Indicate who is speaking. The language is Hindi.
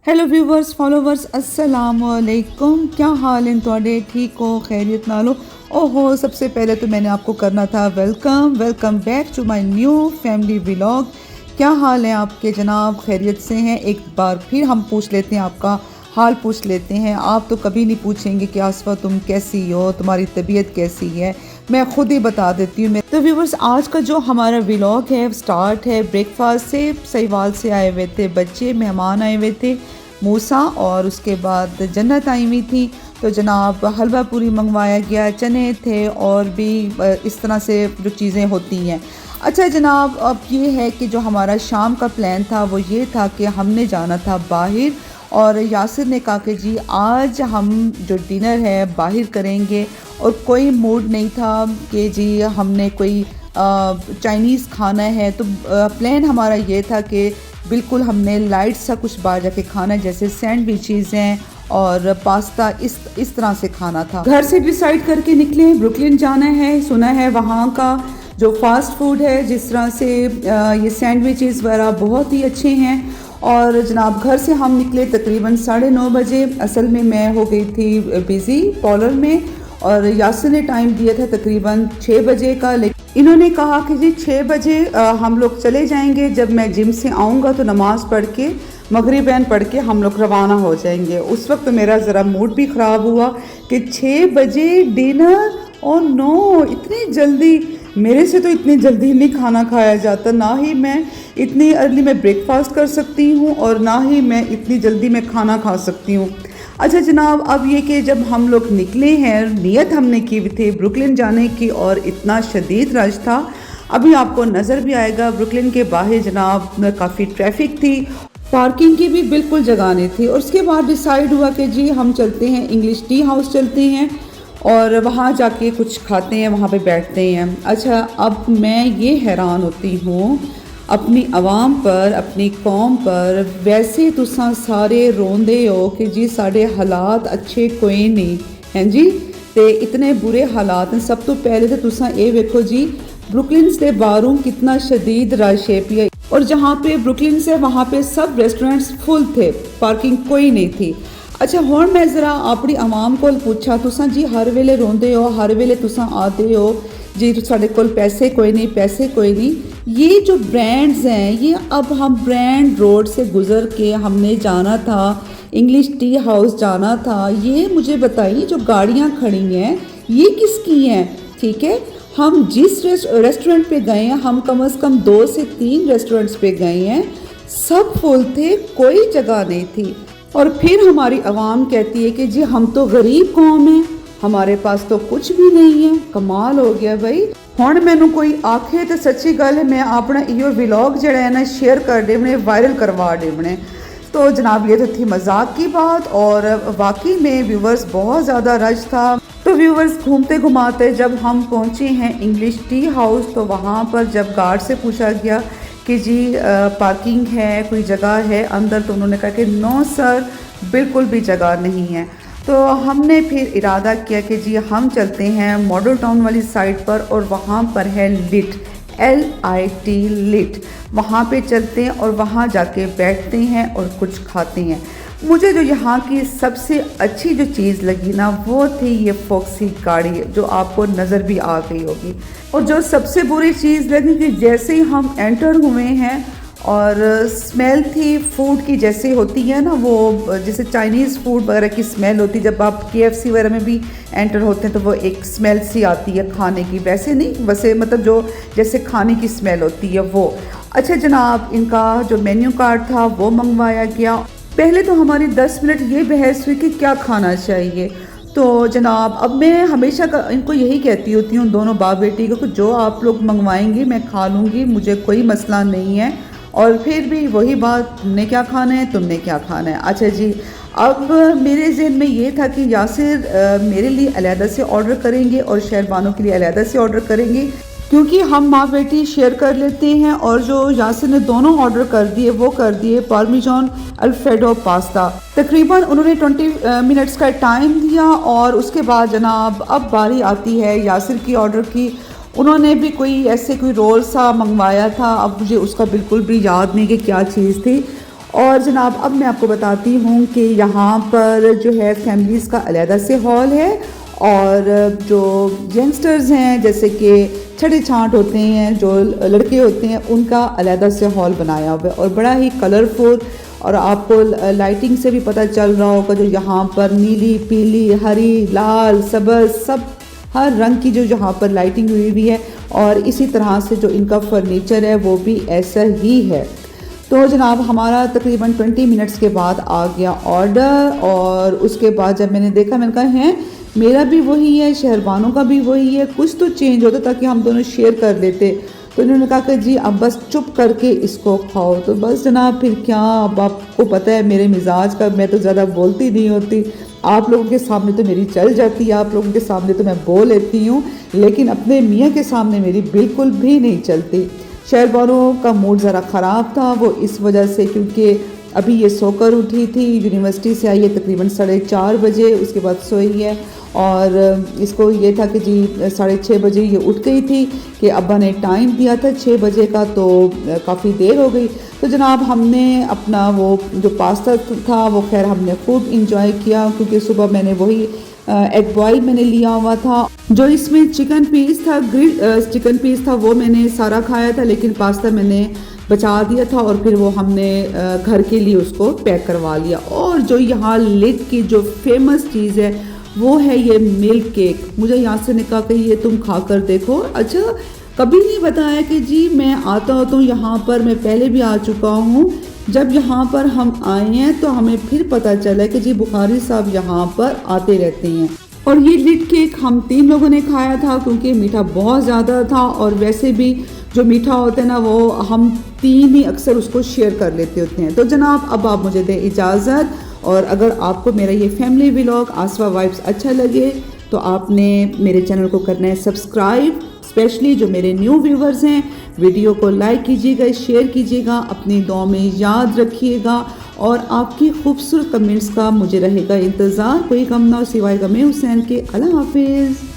Speaker 1: हेलो व्यूवर्स फॉलोवर्स अस्सलाम वालेकुम। क्या हाल है तुहाडे? ठीक हो? खैरियत नाल हो? ओहो, सबसे पहले तो मैंने आपको करना था welcome back to my new family vlog. क्या हाल है आपके जनाब? खैरियत से हैं? एक बार फिर हम पूछ लेते हैं, आपका हाल पूछ लेते हैं। आप तो कभी नहीं पूछेंगे कि आसफ़ा तुम कैसी हो, तुम्हारी तबीयत कैसी है, मैं ख़ुद ही बता देती हूँ। तो व्यूवर्स, आज का जो हमारा व्लॉग है स्टार्ट है ब्रेकफास्ट से। सहीवाल से आए हुए थे बच्चे, मेहमान आए हुए थे, मूसा, और उसके बाद जन्नत आई हुई थी। तो जनाब हलवा पूरी मंगवाया गया, चने थे और भी इस तरह से जो चीज़ें होती हैं। अच्छा जनाब, अब ये है कि जो हमारा शाम का प्लान था वो ये था कि हमने जाना था बाहर, और यासिर ने कहा कि जी आज हम जो डिनर है बाहर करेंगे, और कोई मूड नहीं था कि जी हमने कोई चाइनीज़ खाना है। तो प्लान हमारा ये था कि बिल्कुल हमने लाइट सा कुछ बाहर जाके खाना है, जैसे सैंडविचेज़ हैं और पास्ता, इस तरह से खाना था। घर से डिसाइड करके निकले, ब्रुकलिन जाना है। सुना है वहाँ का जो फास्ट फूड है, जिस तरह से ये सैंडविचेज़ वगैरह बहुत ही अच्छे हैं। और जनाब घर से हम निकले तकरीबन 9:30 बजे। असल में मैं हो गई थी बिज़ी पार्लर में, और यासिर ने टाइम दिया था तकरीबन 6 बजे का, लेकिन इन्होंने कहा कि जी 6 बजे हम लोग चले जाएंगे। जब मैं जिम से आऊँगा तो नमाज़ पढ़ के, मगरिबैन पढ़ के हम लोग रवाना हो जाएंगे। उस वक्त तो मेरा ज़रा मूड भी ख़राब हुआ कि 6 बजे डिनर, और नो, इतनी जल्दी मेरे से तो इतनी जल्दी नहीं खाना खाया जाता। ना ही मैं इतनी अर्ली में ब्रेकफास्ट कर सकती हूँ, और ना ही मैं इतनी जल्दी में खाना खा सकती हूँ। अच्छा जनाब, अब ये कि जब हम लोग निकले हैं, नियत हमने की थी ब्रुकलिन जाने की, और इतना शदीद रश था। अभी आपको नज़र भी आएगा ब्रुकलिन के बाहर जनाब काफ़ी ट्रैफिक थी, पार्किंग की भी बिल्कुल जगह नहीं थी। और उसके बाद डिसाइड हुआ कि जी हम चलते हैं इंग्लिश टी हाउस चलते हैं, और वहाँ जाके कुछ खाते हैं, वहाँ पे बैठते हैं। अच्छा, अब मैं ये हैरान होती हूँ अपनी आवाम पर, अपनी कौम पर। वैसे तुसां सारे रोंदे हो कि जी साढ़े हालात अच्छे कोई नहीं हैं जी, ते इतने बुरे हालात हैं। सब तो पहले तो तुसां ये वेखो जी ब्रुकलिन से बाहरों कितना शदीद रश है पिया, और जहाँ पे ब्रुकलिन से वहाँ पे सब रेस्टोरेंट्स फुल थे, पार्किंग कोई नहीं थी। अच्छा, हुण मैं ज़रा अपनी आवाम को पूछा, तुसां जी हर वेले रोंदे हो, हर वेले तुसां आते हो जी साढ़े कोल पैसे कोई नहीं, पैसे कोई नहीं। ये जो ब्रांड्स हैं, ये अब हम ब्रांड रोड से गुज़र के हमने जाना था, इंग्लिश टी हाउस जाना था। ये मुझे बताइए जो गाड़ियाँ खड़ी हैं ये किसकी हैं? ठीक है, हम जिस रेस्टोरेंट पे गए हैं, हम कम से कम 2 से 3 रेस्टोरेंट्स पे गए हैं, सब फुल थे, कोई जगह नहीं थी। और फिर हमारी आवाम कहती है कि जी हम तो गरीब कौम हैं, हमारे पास तो कुछ भी नहीं है। कमाल हो गया भाई। हुण मैनू कोई आखे तो सच्ची गल है, मैं अपना इहो व्लॉग जड़ा है ना शेयर कर देवने, वायरल करवा देवने। तो जनाब ये तो थी मजाक की बात, और वाकई में व्यूवर्स बहुत ज़्यादा रश था। तो व्यूवर्स घूमते घुमाते जब हम पहुँचे हैं इंग्लिश टी हाउस, तो वहाँ पर जब गार्ड से पूछा गया कि जी पार्किंग है, कोई जगह है अंदर, तो उन्होंने कहा कि नो सर, बिल्कुल भी जगह नहीं है। तो हमने फिर इरादा किया कि जी हम चलते हैं मॉडल टाउन वाली साइड पर, और वहाँ पर है लिट, LIT लिट, वहाँ पे चलते हैं और वहाँ जाके बैठते हैं और कुछ खाते हैं। मुझे जो यहाँ की सबसे अच्छी जो चीज़ लगी ना, वो थी ये फॉक्सी गाड़ी, जो आपको नज़र भी आ गई होगी। और जो सबसे बुरी चीज़ लगी कि जैसे ही हम एंटर हुए हैं, और स्मेल थी फूड की, जैसे होती है ना वो, जैसे चाइनीज़ फूड वगैरह की स्मेल होती है। जब आप KFC वगैरह में भी एंटर होते हैं तो वो एक स्मेल सी आती है खाने की, वैसे नहीं, वैसे मतलब जो जैसे खाने की स्मेल होती है वो। अच्छा जनाब, इनका जो मेन्यू कार्ड था वो मंगवाया गया। पहले तो हमारी 10 मिनट ये बहस हुई कि क्या खाना चाहिए। तो जनाब अब मैं हमेशा इनको यही कहती होती हूँ, दोनों बाप बेटी को, कि जो आप लोग मंगवाएंगे मैं खा लूँगी, मुझे कोई मसला नहीं है। और फिर भी वही बात, तुमने क्या खाना है, तुमने क्या खाना है। अच्छा जी, अब मेरे जहन में ये था कि यासिर मेरे लिए अलहदा से ऑर्डर करेंगे और शहरबानों के लिए अलहदा से ऑर्डर करेंगे, क्योंकि हम माँ बेटी शेयर कर लेते हैं। और जो यासिर ने दोनों ऑर्डर कर दिए वो कर दिए पार्मिजान अल्फ्रेडो पास्ता। तकरीबन उन्होंने 20 मिनट्स का टाइम दिया। और उसके बाद जनाब अब बारी आती है यासिर की ऑर्डर की। उन्होंने भी कोई रोल सा मंगवाया था, अब मुझे उसका बिल्कुल भी याद नहीं कि क्या चीज़ थी। और जनाब अब मैं आपको बताती हूँ कि यहाँ पर जो है फैमिलीज़ का अलहदा से हॉल है, और जो यंगस्टर्स हैं जैसे कि छठे छांट होते हैं, जो लड़के होते हैं, उनका अलहदा से हॉल बनाया हुआ है और बड़ा ही कलरफुल। और आपको लाइटिंग से भी पता चल रहा होगा, जो यहाँ पर नीली, पीली, हरी, लाल, सब्ज़, सब हर रंग की जो यहाँ पर लाइटिंग हुई हुई है। और इसी तरह से जो इनका फर्नीचर है वो भी ऐसा ही है। तो जनाब हमारा तकरीबन 20 मिनट्स के बाद आ गया ऑर्डर। और उसके बाद जब मैंने देखा, मैंने कहा है मेरा भी वही है, शहरबानों का भी वही है, कुछ तो चेंज होता ताकि हम दोनों शेयर कर लेते। तो इन्होंने कहा कि जी अब बस चुप करके इसको खाओ। तो बस जनाब फिर क्या, अब आपको पता है मेरे मिजाज का, मैं तो ज़्यादा बोलती नहीं होती। आप लोगों के सामने तो मेरी चल जाती है, आप लोगों के सामने तो मैं बोल लेती हूँ, लेकिन अपने मियाँ के सामने मेरी बिल्कुल भी नहीं चलती। शहरबानों का मूड ज़रा ख़राब था, वो इस वजह से, क्योंकि अभी ये सोकर उठी थी, यूनिवर्सिटी से आई है तकरीबन 4:30 बजे, उसके बाद सोई है। और इसको ये था कि जी 6:30 बजे ये उठ गई थी कि अब्बा ने टाइम दिया था 6 बजे का, तो काफ़ी देर हो गई। तो जनाब हमने अपना वो जो पास्ता था वो खैर हमने खूब इंजॉय किया, क्योंकि सुबह मैंने वही एग बॉयल मैंने लिया हुआ था। जो इसमें चिकन पीस था, ग्रिल चिकन पीस था, वो मैंने सारा खाया था, लेकिन पास्ता मैंने बचा दिया था और फिर वो हमने घर के लिए उसको पैक करवा लिया। और जो यहाँ लिड की जो फेमस चीज़ है वो है ये मिल्क केक। मुझे यहाँ से ने कहा कि ये तुम खा कर देखो। अच्छा, कभी नहीं बताया कि जी मैं आता होता हूँ यहाँ पर, मैं पहले भी आ चुका हूँ। जब यहाँ पर हम आए हैं तो हमें फिर पता चला कि जी बुखारी साहब यहाँ पर आते रहते हैं। और ये लिड केक हम 3 लोगों ने खाया था, क्योंकि मीठा बहुत ज़्यादा था। और वैसे भी जो मीठा होता है ना, वो हम 3 ही अक्सर उसको शेयर कर लेते होते हैं। तो जनाब अब आप मुझे दें इजाज़त। और अगर आपको मेरा ये फैमिली व्लॉग आसवा वाइब्स अच्छा लगे तो आपने मेरे चैनल को करना है सब्सक्राइब। स्पेशली जो मेरे न्यू व्यूवर्स हैं, वीडियो को लाइक कीजिएगा, शेयर कीजिएगा, अपनी दुआ में याद रखिएगा। और आपकी खूबसूरत कमेंट्स का मुझे रहेगा इंतज़ार। कोई गम ना हो सिवाय गमे हुसैन के। अल्लाह हाफिज़।